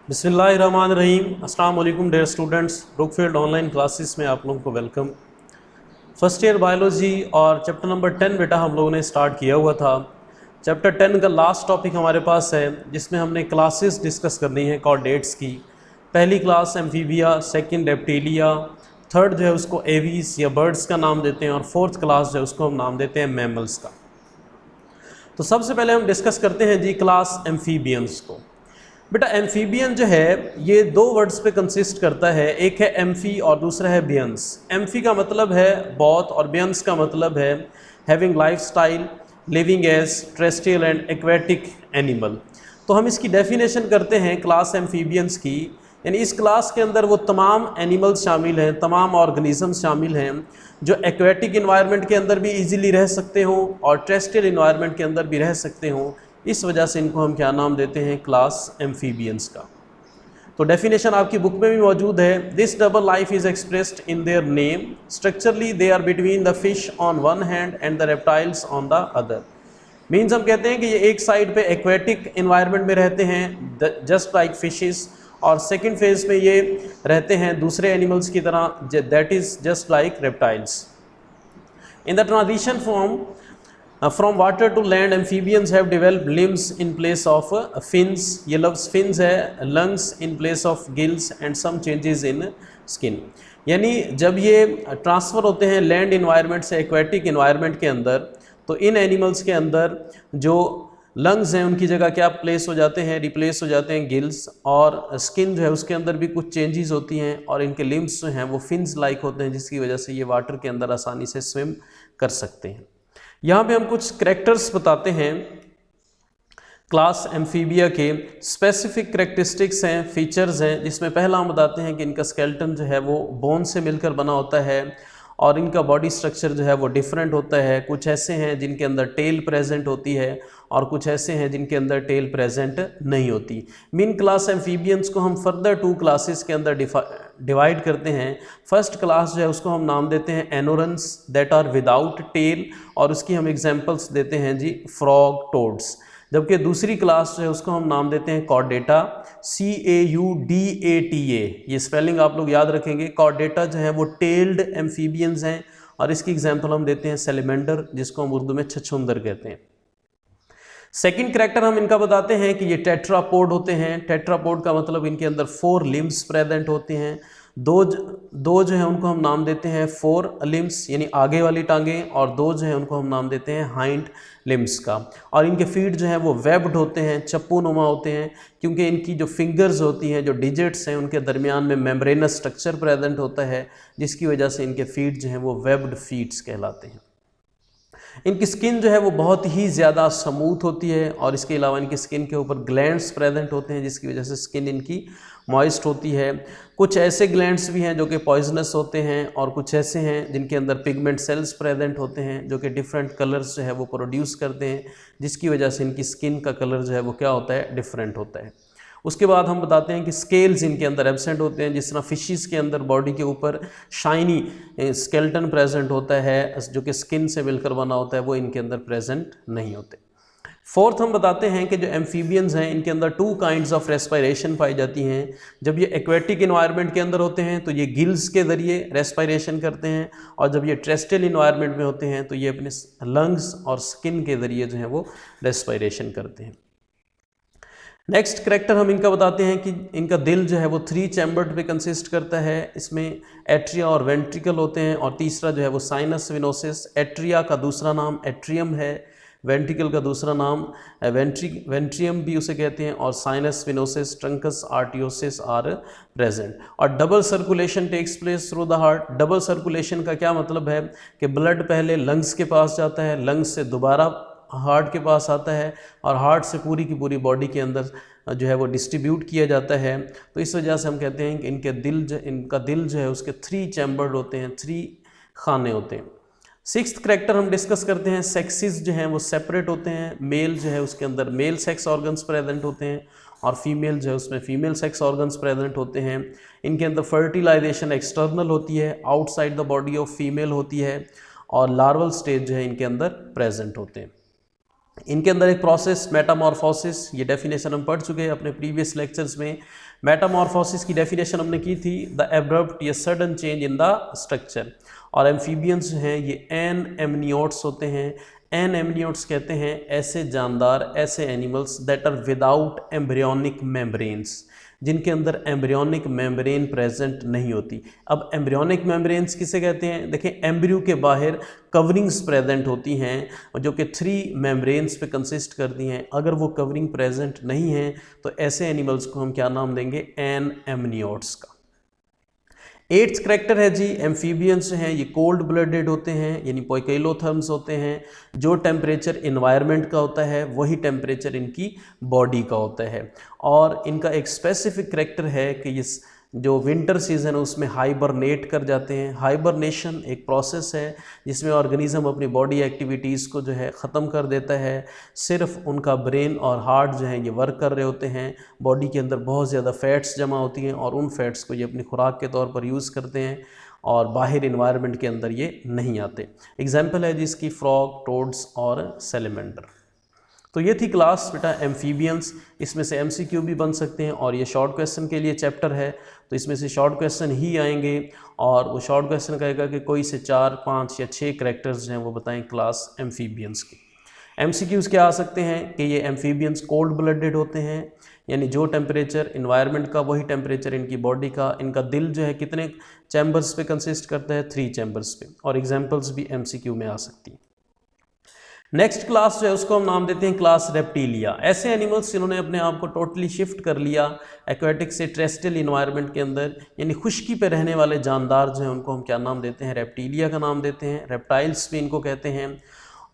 बिस्मिल्लाहिर्रहमानिर्रहीम। अस्सलाम वालेकुम dear students, Brookfield online classes में आप लोगों को वेलकम। फर्स्ट ईयर बायोलॉजी और चैप्टर नंबर 10 बेटा हम लोगों ने स्टार्ट किया हुआ था। चैप्टर 10 का लास्ट टॉपिक हमारे पास है जिसमें हमने क्लासेस डिस्कस करनी है कॉर्डेट्स की। पहली class amphibia, second reptilia, third जो है उसको एवीज या बर्ड्स का नाम देते हैं और फोर्थ क्लास जो है उसको हम नाम देते हैं मैमल्स का। तो सबसे पहले हम डिस्कस करते हैं जी क्लास एम्फीबियंस को। बेटा एम्फीबियन जो है ये दो वर्ड्स पे कंसिस्ट करता है, एक है एम्फी और दूसरा है बियंस। एम्फी का मतलब है बॉथ और बियंस का मतलब है having life style, living as terrestrial and aquatic animal. तो हम इसकी डेफिनेशन करते हैं क्लास एम्फीबियंस की, यानी इस क्लास के अंदर वो तमाम एनिमल्स शामिल हैं, तमाम ऑर्गेनिजम्स शामिल हैं जो एक्वेटिक इन्वायरमेंट के अंदर भी इजीली रह सकते हों और टेरेस्ट्रियल इन्वायरमेंट के अंदर भी रह सकते हों। इस वजह से इनको हम क्या नाम देते हैं, क्लास एम्फीबियंस का। तो डेफिनेशन आपकी बुक में भी मौजूद है। This double life is expressed in their name, structurally they are between the fish on one hand and the reptiles on the other. Means हम कहते हैं कि ये एक साइड पे एक्वेटिक इन्वायरमेंट में रहते हैं जस्ट लाइक फिशेस, और सेकेंड फेज में ये रहते हैं दूसरे एनिमल्स की तरह, that is just like reptiles. In the transition form from water to land, amphibians have developed limbs in place of fins, ये लफ्ज़ fins है, lungs in place of gills and some changes in skin। यानी जब ये transfer होते हैं land environment से aquatic environment के अंदर, तो इन एनिमल्स के अंदर जो लंग्स हैं उनकी जगह क्या प्लेस हो जाते हैं, रिप्लेस हो जाते हैं गिल्स, और स्किन जो है उसके अंदर भी कुछ चेंजेस होती हैं और इनके लिम्स जो हैं वो फिन्स लाइक होते हैं, जिसकी वजह से ये वाटर के अंदर आसानी से स्विम कर सकते हैं। यहाँ पे हम कुछ करैक्टर्स बताते हैं क्लास एम्फीबिया के, स्पेसिफिक करैक्टरिस्टिक्स हैं, फीचर्स हैं, जिसमें पहला हम बताते हैं कि इनका स्केलेटन जो है वो बोन से मिलकर बना होता है और इनका बॉडी स्ट्रक्चर जो है वो डिफरेंट होता है। कुछ ऐसे हैं जिनके अंदर टेल प्रेजेंट होती है और कुछ ऐसे हैं जिनके अंदर टेल प्रेजेंट नहीं होती। मीन क्लास एम्फीबियंस को हम फर्दर 2 क्लासेस के अंदर डिवाइड करते हैं। फर्स्ट क्लास जो है उसको हम नाम देते हैं एनोरंस दैट आर विदाउट टेल, और उसकी हम एग्जांपल्स देते हैं जी फ्रॉग, टोड्स। जबकि दूसरी क्लास जो है उसको हम नाम देते हैं कॉर्डेटा, CAUDATA। ये स्पेलिंग आप लोग याद रखेंगे। कॉर्डेटा जो है वो टेल्ड एम्फीबियंस हैं और इसकी एग्जांपल हम देते हैं सेलेमेंडर, जिसको हम उर्दू में छछूंदर कहते हैं। सेकंड करैक्टर हम इनका बताते हैं कि ये टेट्रापोड होते हैं। टेट्रापोड का मतलब इनके अंदर 4 लिम्स प्रेजेंट होते हैं। दो जो है उनको हम नाम देते हैं 4 लिम्स यानी आगे वाली टांगें, और 2 जो है उनको हम नाम देते हैं हाइंड लिम्स का। और इनके फीट जो है वो वेब्ड होते हैं, चप्पू नुमा होते हैं, क्योंकि इनकी जो फिंगर्स होती हैं, जो डिजिट्स हैं, उनके दरमियान में मेम्ब्रेनस स्ट्रक्चर प्रेजेंट होता है, जिसकी वजह से इनके फीट जो हैं वो वेब्ड फीट्स कहलाते हैं। इनकी स्किन जो है वो बहुत ही ज़्यादा स्मूथ होती है और इसके अलावा इनकी स्किन के ऊपर ग्लैंड्स प्रेजेंट होते हैं, जिसकी वजह से स्किन इनकी मॉइस्ट होती है। कुछ ऐसे ग्लैंड्स भी हैं जो कि पॉइजनस होते हैं और कुछ ऐसे हैं जिनके अंदर पिगमेंट सेल्स प्रेजेंट होते हैं जो कि डिफरेंट कलर्स जो है वो प्रोड्यूस करते हैं, जिसकी वजह से इनकी स्किन का कलर जो है वो क्या होता है, डिफरेंट होता है। उसके बाद हम बताते हैं कि स्केल्स इनके अंदर एब्सेंट होते हैं। जिस तरह फिशेस के अंदर बॉडी के ऊपर शाइनी स्केलेटन प्रेजेंट होता है जो कि स्किन से मिलकर बना होता है, वो इनके अंदर प्रेजेंट नहीं होते। फोर्थ हम बताते हैं कि जो एम्फीबियंस हैं इनके अंदर 2 काइंड्स ऑफ रेस्पिरेशन पाई जाती हैं। जब ये एक्वेटिक इन्वायरमेंट के अंदर होते हैं तो ये गिल्स के ज़रिए रेस्पिरेशन करते हैं, और जब ये टेरेस्ट्रियल इन्वायरमेंट में होते हैं तो ये अपने लंग्स और स्किन के ज़रिए जो है वो रेस्पिरेशन करते हैं। नेक्स्ट करैक्टर हम इनका बताते हैं कि इनका दिल जो है वो 3 चैम्बर्ड पे कंसिस्ट करता है। इसमें एट्रिया और वेंट्रिकल होते हैं, और तीसरा जो है वो साइनस विनोसिस। एट्रिया का दूसरा नाम एट्रियम है, वेंट्रिकल का दूसरा नाम वेंट्रियम भी उसे कहते हैं, और sinus venosus, truncus arteriosus are present. और double circulation takes place through the heart. Double circulation का क्या मतलब है कि ब्लड पहले लंग्स के पास जाता है, लंग्स से दोबारा हार्ट के पास आता है, और हार्ट से पूरी की पूरी बॉडी के अंदर जो है वो डिस्ट्रीब्यूट किया जाता है। तो इस वजह से हम कहते हैं कि इनका दिल जो है उसके 3 चैम्बर्ड होते हैं, 3 खाने होते हैं। 6th करैक्टर हम डिस्कस करते हैं, सेक्सेस जो हैं वो सेपरेट होते हैं। मेल जो है उसके अंदर मेल सेक्स ऑर्गन्स प्रेजेंट होते हैं, और फीमेल जो है उसमें फीमेल सेक्स ऑर्गन्स प्रेजेंट होते हैं। इनके अंदर फर्टिलाइजेशन एक्सटर्नल होती है, outside the body of female होती है, और लार्वल स्टेज जो है इनके अंदर प्रेजेंट होते हैं। इनके अंदर एक प्रोसेस मेटामॉर्फोसिस, ये डेफिनेशन हम पढ़ चुके हैं अपने प्रीवियस लेक्चर्स में। मेटामॉर्फोसिस की डेफिनेशन हमने की थी, द एब्रप्ट या sudden change in the structure. और एम्फीबियंस हैं ये एन एमनियोट्स होते हैं। एन एमनियोट्स कहते हैं ऐसे जानदार, ऐसे animals that are without embryonic membranes, जिनके अंदर एम्ब्रियोनिक मेम्ब्रेन प्रेजेंट नहीं होती। अब एम्ब्रियोनिक मेम्ब्रेन्स किसे कहते हैं? देखें, एम्ब्रियो के बाहर कवरिंग्स प्रेजेंट होती हैं जो कि 3 मेम्ब्रेन्स पे कंसिस्ट करती हैं। अगर वो कवरिंग प्रेजेंट नहीं है तो ऐसे एनिमल्स को हम क्या नाम देंगे? एन एमनियोट्स का। 8th करेक्टर है जी, एम्फीबियंस हैं ये कोल्ड ब्लडेड होते हैं, यानी पोइकेलोथर्म्स होते हैं। जो टेम्परेचर इन्वायरमेंट का होता है वही टेम्परेचर इनकी बॉडी का होता है। और इनका एक स्पेसिफिक करेक्टर है कि इस जो विंटर सीजन है उसमें हाइबरनेट कर जाते हैं। हाइबरनेशन एक प्रोसेस है जिसमें ऑर्गेनिज्म अपनी बॉडी एक्टिविटीज़ को जो है ख़त्म कर देता है। सिर्फ उनका ब्रेन और हार्ट जो है ये वर्क कर रहे होते हैं। बॉडी के अंदर बहुत ज़्यादा फैट्स जमा होती हैं और उन फैट्स को ये अपनी खुराक के तौर पर यूज़ करते हैं और बाहर इन्वायरमेंट के अंदर ये नहीं आते। एग्जाम्पल है जिसकी फ्रॉग, टोड्स और सेलेमेंडर। तो ये थी क्लास बेटा एम्फीबियंस। इसमें से एमसीक्यू भी बन सकते हैं और ये शॉर्ट क्वेश्चन के लिए चैप्टर है, तो इसमें से शॉर्ट क्वेश्चन ही आएंगे। और वो शॉर्ट क्वेश्चन कहेगा कि कोई से 4, 5 या 6 करैक्टर्स हैं वो बताएं क्लास एम्फीबियंस के। एमसीक्यूज़ क्या आ सकते हैं कि ये एम्फीबियंस कोल्ड ब्लडेड होते हैं, यानी जो टेम्परेचर इन्वायरमेंट का वही टेम्परेचर इनकी बॉडी का। इनका दिल जो है कितने चैम्बर्स पे कंसिस्ट करता है? 3 चैम्बर्स पे। और एग्जाम्पल्स भी एमसीक्यू में आ सकती हैं। नेक्स्ट क्लास जो है उसको हम नाम देते हैं क्लास रेप्टिलिया। ऐसे एनिमल्स जिन्होंने अपने आप को टोटली शिफ्ट कर लिया एक्वेटिक से टेरेस्ट्रियल इन्वायरमेंट के अंदर, यानी खुश्की पे रहने वाले जानदार जो हैं उनको हम क्या नाम देते हैं? रेप्टिलिया का नाम देते हैं। रेप्टाइल्स भी इनको कहते हैं।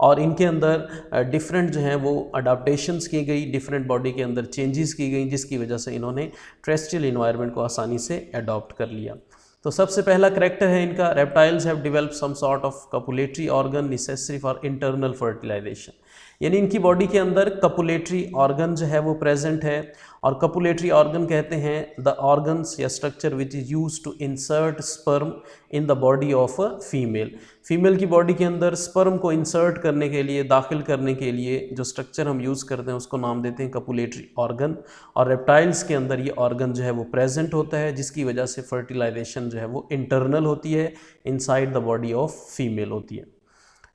और इनके अंदर डिफरेंट जो हैं वो अडाप्टेशंस की गई, डिफरेंट बॉडी के अंदर चेंजेस की गई, जिसकी वजह से इन्होंने टेरेस्ट्रियल इन्वायरमेंट को आसानी से अडॉप्ट कर लिया। तो सबसे पहला करेक्टर है इनका, reptiles have developed some sort of copulatory organ necessary for internal fertilisation, यानी इनकी बॉडी के अंदर कपुलेटरी ऑर्गन जो है वो प्रेजेंट है। और कपुलेटरी ऑर्गन कहते हैं द ऑर्गन्स या structure which is use to insert sperm in the body of a female. Female की बॉडी के अंदर स्पर्म को इंसर्ट करने के लिए, दाखिल करने के लिए जो स्ट्रक्चर हम यूज़ करते हैं उसको नाम देते हैं कपुलेटरी ऑर्गन। और रेप्टाइल्स के अंदर ये ऑर्गन जो है वो प्रेजेंट होता है, जिसकी वजह से फर्टिलाइजेशन जो है वो इंटरनल होती है, inside the body of female होती है।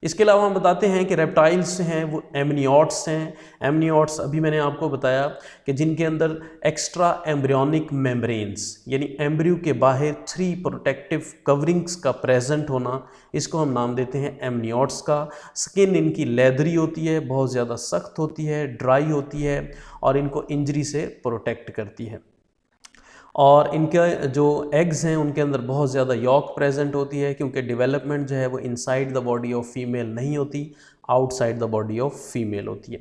इसके अलावा हम बताते हैं कि रेप्टाइल्स हैं वो एमनियोट्स हैं। एमनियोट्स अभी मैंने आपको बताया कि जिनके अंदर एक्स्ट्रा एम्ब्रियोनिक मेम्ब्रेन्स, यानी एम्ब्रियो के बाहर 3 प्रोटेक्टिव कवरिंग्स का प्रेजेंट होना, इसको हम नाम देते हैं एमनियोट्स का। स्किन इनकी लेदरी होती है, बहुत ज़्यादा सख्त होती है, ड्राई होती है और इनको इंजरी से प्रोटेक्ट करती है। और इनके जो एग्स हैं उनके अंदर बहुत ज़्यादा यॉक प्रेजेंट होती है, क्योंकि डेवलपमेंट जो है वो inside the body of female नहीं होती, outside the body of female होती है।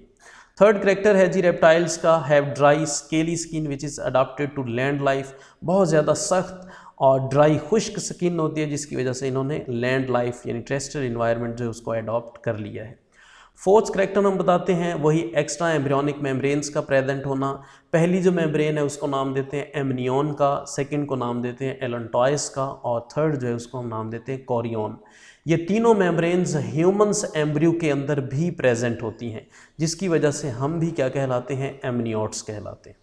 थर्ड करेक्टर है जी रेप्टाइल्स का, have dry scaly skin which is adapted to land life. बहुत ज़्यादा सख्त और ड्राई खुश्क स्किन होती है, जिसकी वजह से इन्होंने लैंड लाइफ यानी टेरेस्ट्रियल इन्वायरमेंट जो है उसको अडॉप्ट कर लिया है। फोर्थ करेक्टर हम बताते हैं वही एक्स्ट्रा एम्ब्रियोनिक मेम्ब्रेन्स का प्रेजेंट होना। पहली जो मेम्ब्रेन है उसको नाम देते हैं एमनियन का, सेकंड को नाम देते हैं एलंटॉयस का और थर्ड जो है उसको हम नाम देते हैं कोरियन। ये तीनों मेम्ब्रेन्स ह्यूमन्स एम्ब्रियो के अंदर भी प्रेजेंट होती हैं, जिसकी वजह से हम भी क्या कहलाते हैं? एमनियोट्स कहलाते हैं।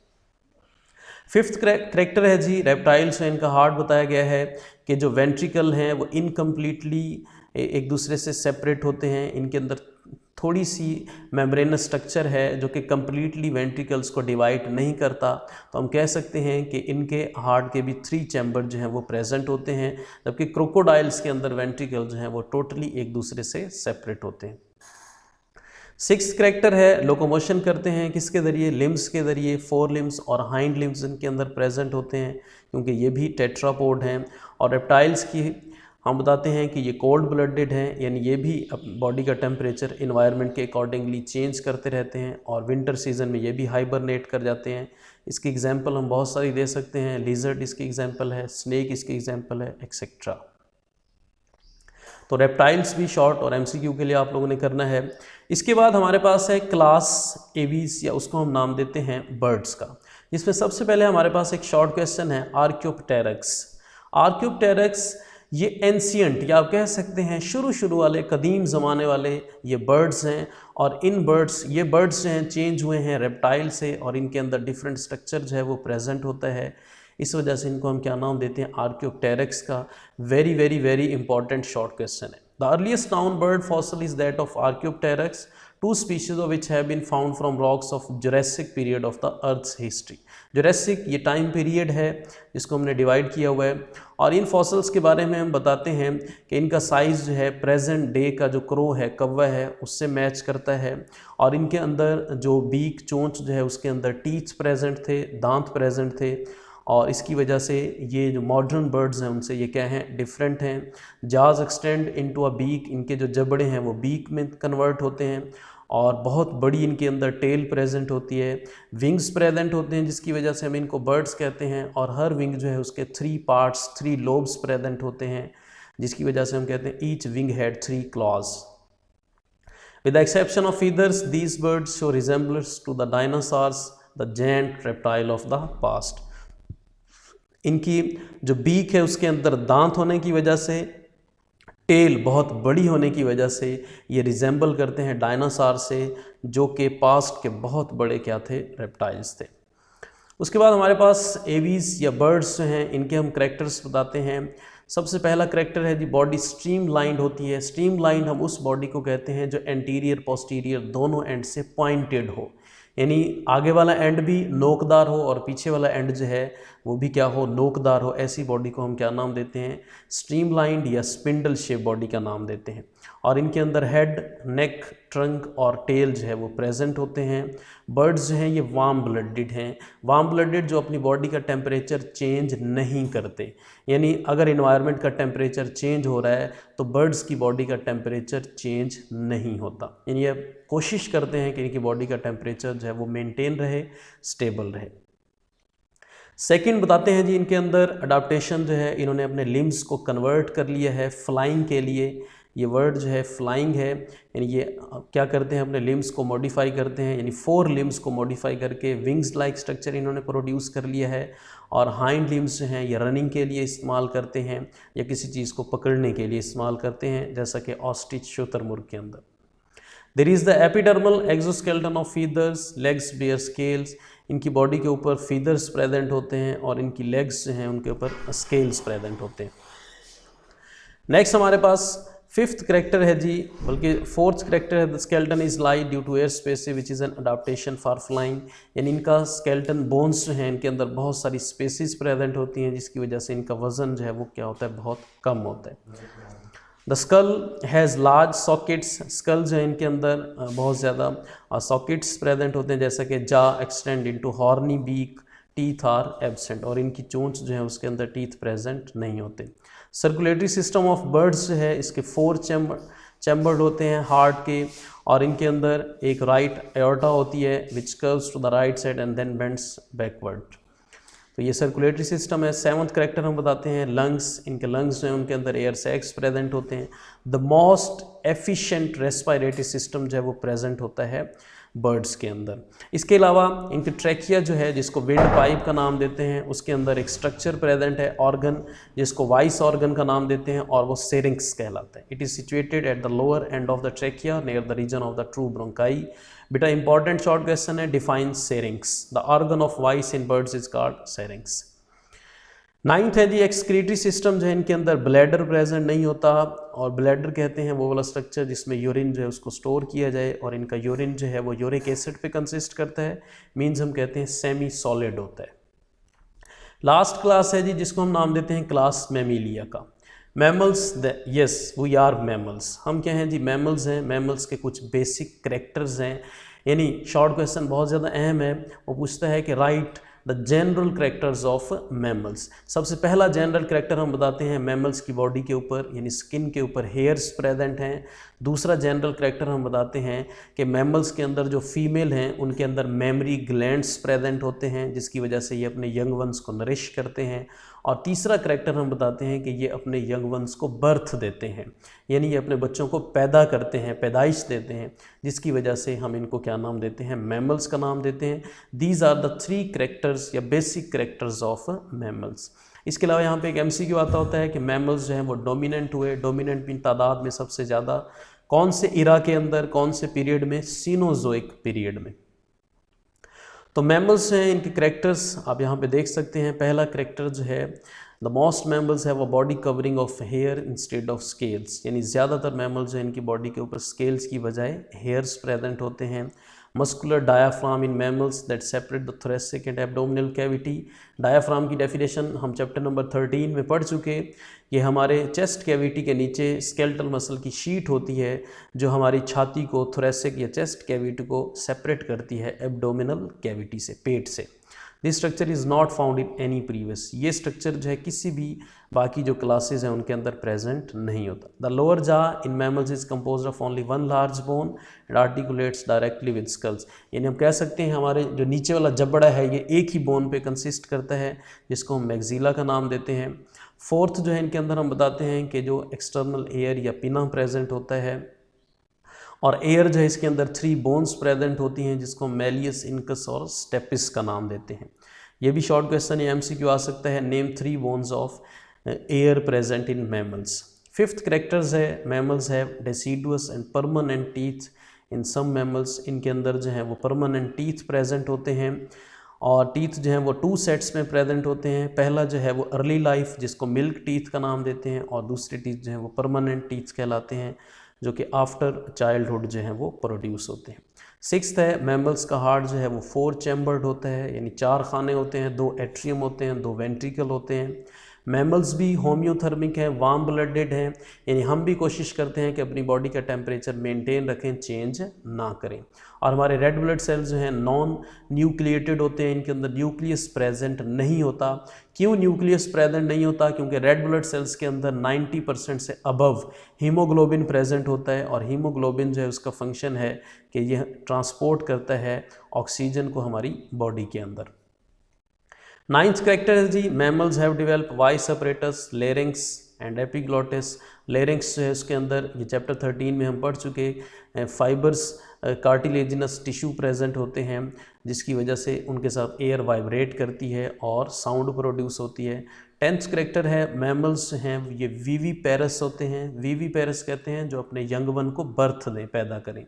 फिफ्थ करेक्टर है जी रेप्टाइल्स में इनका हार्ट बताया गया है कि जो वेंट्रिकल हैं वो इनकम्प्लीटली एक दूसरे से सेपरेट होते हैं। इनके अंदर थोड़ी सी मेम्ब्रेनस स्ट्रक्चर है जो कि कम्प्लीटली वेंट्रिकल्स को डिवाइड नहीं करता, तो हम कह सकते हैं कि इनके हार्ट के भी 3 चैम्बर जो हैं वो प्रेजेंट होते हैं, जबकि क्रोकोडाइल्स के अंदर वेंट्रिकल जो हैं वो टोटली एक दूसरे से सेपरेट होते हैं। 6th करेक्टर है लोकोमोशन करते हैं किसके ज़रिए? लिम्स के ज़रिए। 4 लिम्स और हाइंड लिम्स इनके अंदर प्रेजेंट होते हैं, क्योंकि ये भी टेट्रापोड हैं। और रेप्टाइल्स की हम बताते हैं कि ये कोल्ड ब्लडेड हैं, यानी ये भी बॉडी का टेम्परेचर इन्वायरमेंट के अकॉर्डिंगली चेंज करते रहते हैं और विंटर सीजन में ये भी हाइबरनेट कर जाते हैं। इसकी एग्जांपल हम बहुत सारी दे सकते हैं, लिजर्ड इसकी एग्जांपल है, स्नेक इसकी एग्जांपल है, एक्सेट्रा। तो रेप्टाइल्स भी शॉर्ट और एमसीक्यू के लिए आप लोगों ने करना है। इसके बाद हमारे पास है क्लास एवीज, या उसको हम नाम देते हैं बर्ड्स का, जिसमें सबसे पहले हमारे पास एक शॉर्ट क्वेश्चन है आर्क्योप्टेरक्स। आर्क्योप्टेरक्स ये एंशियंट या आप कह सकते हैं शुरू वाले कदीम ज़माने वाले ये बर्ड्स हैं, और ये बर्ड्स जो हैं चेंज हुए हैं रेप्टाइल से, और इनके अंदर डिफरेंट स्ट्रक्चर जो है वो प्रेजेंट होता है। इस वजह से इनको हम क्या नाम देते हैं, आर्कियोप्टेरिक्स का। Very very very important short question है। The earliest known bird fossil is that of archaeopteryx, 2 species of which have been found from rocks of Jurassic period of the Earth's history। Jurassic ये time period है जिसको हमने divide किया हुआ है, और इन fossils के बारे में हम बताते हैं कि इनका साइज़ जो है प्रेजेंट डे का जो क्रो है, कौवा है, उससे मैच करता है, और इनके अंदर जो बीक चोंच जो है उसके अंदर टीथ प्रेजेंट थे, दांत प्रेजेंट थे, और इसकी वजह से ये जो मॉडर्न बर्ड्स हैं उनसे ये क्या हैं, डिफरेंट हैं। जाज एक्सटेंड इनटू अ बीक, इनके जो जबड़े हैं वो बीक में कन्वर्ट होते हैं, और बहुत बड़ी इनके अंदर टेल प्रेजेंट होती है। विंग्स प्रेजेंट होते हैं जिसकी वजह से हम इनको बर्ड्स कहते हैं, और हर विंग जो है उसके 3 पार्ट्स 3 लोब्स प्रेजेंट होते हैं, जिसकी वजह से हम कहते हैं each wing had 3 claws. With the exception of feathers these birds show resemblance to the dinosaurs the giant reptile of the past. इनकी जो बीक है उसके अंदर दांत होने की वजह से, टेल बहुत बड़ी होने की वजह से ये रिजेंबल करते हैं डायनासॉर से, जो कि पास्ट के बहुत बड़े क्या थे, रेप्टाइल्स थे। उसके बाद हमारे पास एवीज या बर्ड्स जो हैं इनके हम करेक्टर्स बताते हैं। सबसे पहला करेक्टर है जी, बॉडी स्ट्रीमलाइंड होती है। स्ट्रीमलाइंड हम उस बॉडी को कहते हैं जो एंटीरियर पोस्टीरियर दोनों एंड से पॉइंटेड हो, यानी आगे वाला एंड भी नोकदार हो और पीछे वाला एंड जो है वो भी क्या हो, नोकदार हो। ऐसी बॉडी को हम क्या नाम देते हैं, स्ट्रीमलाइंड या स्पिंडल शेप बॉडी का नाम देते हैं। और इनके अंदर हेड, नेक, ट्रंक और टेल जो है वो प्रेजेंट होते हैं। बर्ड्स जो हैं ये वार्म ब्लडेड हैं। वार्म ब्लडेड जो अपनी बॉडी का टेम्परेचर चेंज नहीं करते, यानी अगर इन्वायरमेंट का टेम्परेचर चेंज हो रहा है तो बर्ड्स की बॉडी का टेम्परेचर चेंज नहीं होता, यानी ये कोशिश करते हैं कि इनकी बॉडी का टेम्परेचर जो है वो मेंटेन रहे, स्टेबल रहे। सेकंड बताते हैं जी, इनके अंदर अडाप्टेशन जो है, इन्होंने अपने लिम्स को कन्वर्ट कर लिया है फ्लाइंग के लिए। ये वर्ड जो है फ्लाइंग है, यानी ये क्या करते हैं, अपने लिम्स को मॉडिफाई करते हैं, यानी 4 लिम्स को मॉडिफाई करके विंग्स लाइक स्ट्रक्चर इन्होंने प्रोड्यूस कर लिया है। और हाइंड लिम्स जो हैं ये रनिंग के लिए इस्तेमाल करते हैं या किसी चीज़ को पकड़ने के लिए इस्तेमाल करते हैं, जैसा कि ऑस्ट्रिच शुतुरमुर्ग के अंदर। There is the epidermal exoskeleton of feathers, legs bear scales. इनकी बॉडी के ऊपर फीदर्स प्रेजेंट होते हैं और इनकी लेग्स जो हैं उनके ऊपर स्केल्स प्रेजेंट होते हैं। नेक्स्ट हमारे पास 5th करेक्टर है जी, बल्कि 4th करेक्टर है, the skeleton is light due to air space which is an adaptation for flying. यानी इनका स्केलेटन बोन्स जो हैं इनके अंदर बहुत सारी स्पेसिस प्रेजेंट होती हैं, जिसकी वजह से इनका वजन जो है वो क्या होता है, बहुत कम होता है। The skull has large sockets. Skull जो है इनके अंदर बहुत ज़्यादा सॉकेट्स प्रेजेंट होते हैं, जैसा कि jaw extend into horny beak, teeth are absent, और इनकी चोंच जो है उसके अंदर टीथ प्रेजेंट नहीं होते। सर्कुलेटरी सिस्टम ऑफ बर्ड्स जो है इसके 4 चैम्बर्ड होते हैं हार्ट के, और इनके अंदर एक राइट एओर्टा होती है which curves to the right side and then bends backward. तो ये सर्कुलेटरी सिस्टम है। 7th करेक्टर हम बताते हैं लंग्स। इनके लंग्स जो हैं उनके अंदर एयर सैक्स प्रेजेंट होते हैं। The most efficient respiratory system जो है वो प्रेजेंट होता है बर्ड्स के अंदर। इसके अलावा इनकी ट्रैकिया जो है, जिसको विंड पाइप का नाम देते हैं, उसके अंदर एक स्ट्रक्चर प्रेजेंट है ऑर्गन, जिसको वॉइस ऑर्गन का नाम देते हैं, और वो सेरिंक्स कहलाता है। It is situated at the lower end of the trachea near the region of the true bronchi. बेटा इंपॉर्टेंट शॉर्ट क्वेश्चन है, define syrinx. The organ of voice in birds is called syrinx. 9th है जी, excretory system जो है इनके अंदर bladder present नहीं होता, और ब्लैडर कहते हैं वो वाला स्ट्रक्चर जिसमें यूरिन जो है उसको स्टोर किया जाए, और इनका यूरिन जो है वो यूरिक एसिड पे कंसिस्ट करता है, मीन्स हम कहते हैं सेमी सॉलिड होता है। लास्ट क्लास है जी, जिसको हम नाम देते हैं क्लास मैमिलिया का। Mammals, yes we are mammals. हम क्या हैं जी, मैमल्स हैं। मैमल्स के कुछ बेसिक करेक्टर्स हैं, यानी शॉर्ट क्वेश्चन बहुत ज़्यादा अहम है। वो पूछता है कि right the general characters of mammals. सबसे पहला जनरल करेक्टर हम बताते हैं मैमल्स की बॉडी के ऊपर, यानी स्किन के ऊपर हेयर्स प्रेजेंट हैं। दूसरा जनरल करेक्टर हम बताते हैं कि मैमल्स के अंदर जो फीमेल हैं उनके अंदर मेमरी ग्लैंड्स प्रेजेंट होते हैं, जिसकी वजह से ये अपने यंग वंस को नरिश करते हैं। और तीसरा करैक्टर हम बताते हैं कि ये अपने यंग वंस को बर्थ देते हैं, यानी ये अपने बच्चों को पैदा करते हैं, पैदाइश देते हैं, जिसकी वजह से हम इनको क्या नाम देते हैं, मैमल्स का नाम देते हैं। दीज आर द 3 करैक्टर्स या बेसिक करैक्टर्स ऑफ मैमल्स। इसके अलावा यहाँ पे एक MCQ आता होता है कि मैमल्स जो हैं वो डोमिनेंट हुए, डोमिनेंट भी तादाद में सबसे ज़्यादा कौन से इरा के अंदर, कौन से पीरियड में, सीनोजोइक पीरियड में। तो मैमल्स हैं, इनके करैक्टर्स आप यहाँ पे देख सकते हैं। पहला करैक्टर जो है, the most mammals have a body covering of hair instead of scales, यानी ज़्यादातर मैमल्स हैं इनकी बॉडी के ऊपर स्केल्स की बजाय हेयर्स प्रेजेंट होते हैं। Muscular diaphragm in mammals that separate the thoracic and abdominal cavity. Diaphragm की डेफिनेशन हम चैप्टर नंबर 13 में पढ़ चुके। ये हमारे चेस्ट कैविटी के नीचे स्केलेटल मसल की शीट होती है जो हमारी छाती को, थोरेसिक या चेस्ट कैविटी को सेपरेट करती है एब्डोमिनल कैविटी से, पेट से। This structure is not found in any previous, ये स्ट्रक्चर जो है किसी भी बाकी जो क्लासेज हैं उनके अंदर प्रेजेंट नहीं होता। The lower jaw in mammals is composed of only 1 large bone and articulates directly with skulls, यानी हम कह सकते हैं हमारे जो नीचे वाला जबड़ा है ये एक ही बोन पे कंसिस्ट करता है, जिसको हम मैक्सिला का नाम देते हैं। फोर्थ जो है इनके अंदर हम बताते हैं कि जो एक्सटर्नल एयर या पिना प्रेजेंट होता है, और एयर जो है इसके अंदर 3 बोन्स प्रेजेंट होती हैं जिसको मैलियस, इनकस और स्टेपिस का नाम देते हैं। ये भी शॉर्ट क्वेश्चन या MCQ आ सकता है, name 3 bones of ear present in mammals. Fifth characters है, mammals have deciduous and permanent teeth in some mammals, इनके अंदर जो है वो परमानेंट टीथ प्रेजेंट होते हैं, और टीथ जो हैं वो 2 सेट्स में प्रेजेंट होते हैं। पहला जो है वो अर्ली लाइफ जिसको मिल्क टीथ का नाम देते हैं, और दूसरे टीथ जो हैं वो परमानेंट टीथ कहलाते हैं जो कि आफ्टर चाइल्डहुड जो है वो प्रोड्यूस होते हैं। सिक्स्थ है, मैमल्स का हार्ट जो है वो 4 चैम्बर्ड होता है, यानी 4 खाने होते हैं, 2 एट्रियम होते हैं, 2 वेंट्रिकल होते हैं। मैमल्स भी होम्योथर्मिक हैं, वार्म ब्लडेड हैं, यानी हम भी कोशिश करते हैं कि अपनी बॉडी का टेम्परेचर मेंटेन रखें, चेंज ना करें। और हमारे रेड ब्लड सेल्स जो हैं नॉन न्यूक्लिएटेड होते हैं, इनके अंदर न्यूक्लियस प्रेजेंट नहीं होता। क्यों न्यूक्लियस प्रेजेंट नहीं होता? क्योंकि रेड ब्लड सेल्स के अंदर 90% से अबव हीमोग्लोबिन प्रेजेंट होता है, और हीमोग्लोबिन जो है उसका फंक्शन है कि यह ट्रांसपोर्ट करता है ऑक्सीजन को हमारी बॉडी के अंदर। 9th करैक्टर है जी, mammals have develop voice apparatus, larynx and epiglottis. Larynx जो है उसके अंदर, ये चैप्टर 13 में हम पढ़ चुके, फाइबर्स कार्टिलेजिनस टिश्यू प्रेजेंट होते हैं जिसकी वजह से उनके साथ एयर वाइब्रेट करती है और साउंड प्रोड्यूस होती है। 10th करैक्टर है, मैमल्स हैं ये वीवी पैरस होते हैं, वीवी पैरस कहते हैं जो अपने यंग वन को बर्थ दें, पैदा करें।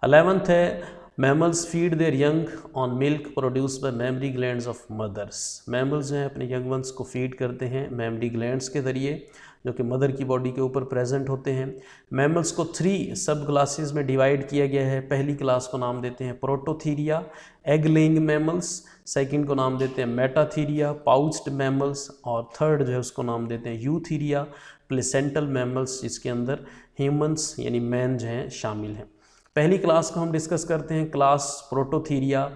11th है, mammals feed their young on milk produce by mammary glands of mothers. Mammals जो हैं अपने यंग वंस को फीड करते हैं मेमरी ग्लैंड्स के ज़रिए जो कि मदर की बॉडी के ऊपर प्रेजेंट होते हैं। मैमल्स को 3 सब क्लासेस में डिवाइड किया गया है। पहली क्लास को नाम देते हैं Prototheria, egg laying mammals. Second को नाम देते हैं मेटाथीरिया, पाउच्ड मैमल्स। और थर्ड जो है उसको नाम देते हैं यूथीरिया, प्लेसेंटल मैमल्स, जिसके अंदर ह्यूमंस यानी मैन जो हैं शामिल हैं। पहली क्लास को हम डिस्कस करते हैं, क्लास प्रोटोथीरिया।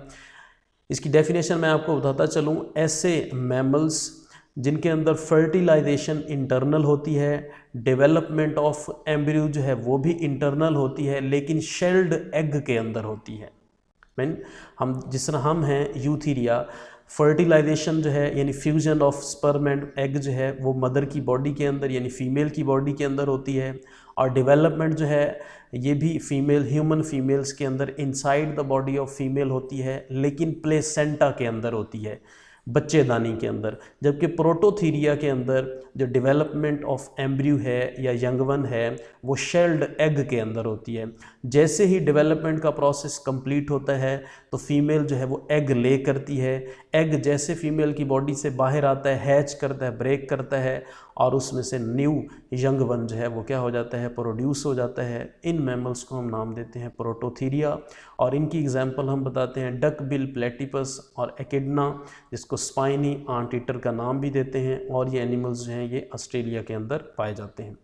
इसकी डेफिनेशन मैं आपको बताता चलूँ, ऐसे मैमल्स जिनके अंदर फर्टिलाइजेशन इंटरनल होती है, डेवलपमेंट ऑफ एम्ब्रियो जो है वो भी इंटरनल होती है, लेकिन शेल्ड एग के अंदर होती है। मीन हम जिस तरह हम हैं यूथीरिया, फर्टिलाइजेशन जो है यानी fusion of sperm and egg जो है वो मदर की बॉडी के अंदर यानी फीमेल की बॉडी के अंदर होती है, और डेवलपमेंट जो है ये भी फीमेल ह्यूमन फीमेल्स के अंदर inside the body of female होती है, लेकिन प्लेसेंटा के अंदर होती है, बच्चेदानी के अंदर। जबकि प्रोटोथीरिया के अंदर जो डेवलपमेंट ऑफ एम्ब्रियो है या यंगवन है वो शेल्ड एग के अंदर होती है। जैसे ही डेवलपमेंट का प्रोसेस कंप्लीट होता है तो फीमेल जो है वो एग ले करती है। एग जैसे फीमेल की बॉडी से बाहर आता है, हैच करता है, ब्रेक करता है, और उसमें से न्यू यंग वन जो है वो क्या हो जाता है, प्रोड्यूस हो जाता है। इन मैमल्स को हम नाम देते हैं प्रोटोथीरिया, और इनकी एग्जांपल हम बताते हैं डक बिल प्लेटिपस और एकिडना, जिसको स्पाइनी आंट ईटर का नाम भी देते हैं, और ये एनिमल्स जो हैं ये ऑस्ट्रेलिया के अंदर पाए जाते हैं।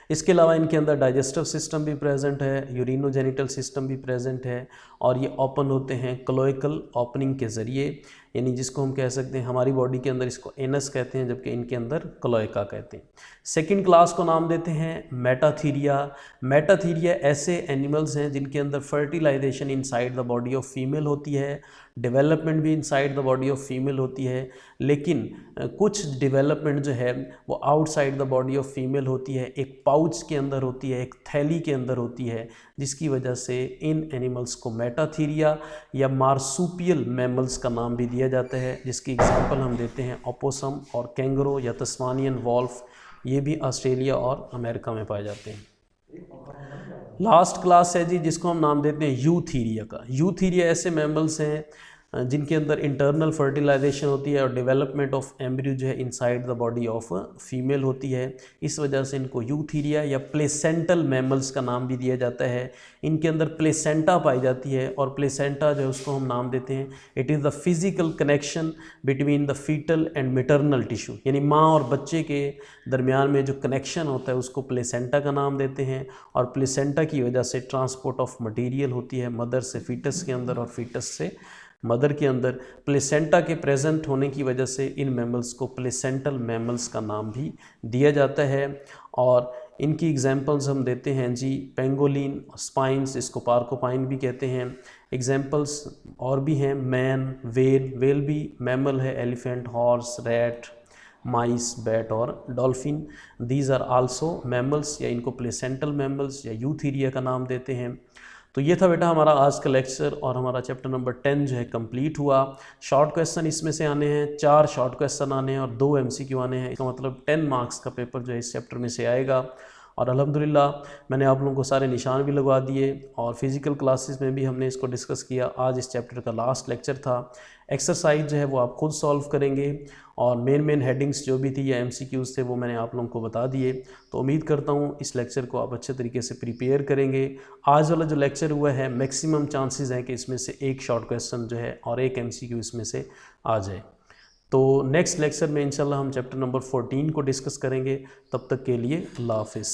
इसके अलावा इनके अंदर डाइजेस्टिव सिस्टम भी प्रेजेंट है, यूरिनोजेनिटल सिस्टम भी प्रेजेंट है, और ये ओपन होते हैं क्लोएकल ओपनिंग के ज़रिए, यानी जिसको हम कह सकते हैं हमारी बॉडी के अंदर इसको एनस कहते हैं, जबकि इनके अंदर क्लोएका कहते हैं। सेकंड क्लास को नाम देते हैं मेटाथीरिया। मेटाथीरिया ऐसे एनिमल्स हैं जिनके अंदर fertilisation inside the body of female होती है, डेवलपमेंट भी inside the body of female होती है, लेकिन कुछ डेवलपमेंट जो है वो outside the body of female होती है, एक पाउच के अंदर होती है, एक थैली के अंदर होती है, जिसकी वजह से इन एनिमल्स को मेटाथीरिया या मार्सुपियल मैमल्स का नाम भी दिया जाता है, जिसकी एग्जांपल हम देते हैं ओपोसम और कैंगरो या तस्मानियन वॉल्फ। ये भी ऑस्ट्रेलिया और अमेरिका में पाए जाते हैं। लास्ट क्लास है जी जिसको हम नाम देते हैं यूथीरिया का। यूथीरिया ऐसे मैमल्स हैं जिनके अंदर इंटरनल फर्टिलाइजेशन होती है और डेवलपमेंट ऑफ एम्ब्रियो जो है inside the body of female होती है, इस वजह से इनको यूथीरिया या प्लेसेंटल मैमल्स का नाम भी दिया जाता है। इनके अंदर प्लेसेंटा पाई जाती है और प्लेसेंटा जो है उसको हम नाम देते हैं it is the physical connection between the foetal and maternal tissue, यानी माँ और बच्चे के दरमियान में जो कनेक्शन होता है उसको प्लेसेंटा का नाम देते हैं। और प्लेसेंटा की वजह से ट्रांसपोर्ट ऑफ मटीरियल होती है मदर से फीटस के अंदर और फीटस से मदर के अंदर। प्लेसेंटा के प्रेजेंट होने की वजह से इन मैमल्स को प्लेसेंटल मैमल्स का नाम भी दिया जाता है। और इनकी एग्जांपल्स हम देते हैं जी पेंगोलिन, स्पाइंस, इसको पार्कोपाइन भी कहते हैं। एग्जांपल्स और भी हैं मैन, वेल, वेल भी मैमल है, elephant, horse, rat, mice, bat और dolphin, these are also mammals, या इनको प्लेसेंटल मैमल्स या यूथीरिया का नाम देते हैं। तो ये था बेटा हमारा आज का लेक्चर और हमारा चैप्टर नंबर 10 जो है कंप्लीट हुआ। शॉर्ट क्वेश्चन इसमें से आने हैं, 4 शॉर्ट क्वेश्चन आने हैं और 2 MCQ आने हैं। इसका मतलब 10 मार्क्स का पेपर जो है इस चैप्टर में से आएगा। और अल्हम्दुलिल्लाह मैंने आप लोगों को सारे निशान भी लगवा दिए और फिज़िकल क्लासेस में भी हमने इसको डिस्कस किया। आज इस चैप्टर का लास्ट लेक्चर था। एक्सरसाइज जो है वो आप खुद सॉल्व करेंगे और मेन हेडिंग्स जो भी थी या MCQs थे वो मैंने आप लोगों को बता दिए। तो उम्मीद करता हूँ इस लेक्चर को आप अच्छे तरीके से प्रिपेयर करेंगे। आज वाला जो लेक्चर हुआ है मैक्सिमम चांसेस हैं कि इसमें से एक शॉर्ट क्वेश्चन जो है और एक MCQ इसमें से आ जाए। तो नेक्स्ट लेक्चर में इंशाल्लाह हम चैप्टर नंबर 14 को डिस्कस करेंगे। तब तक के लिए अल्लाह हाफिज़।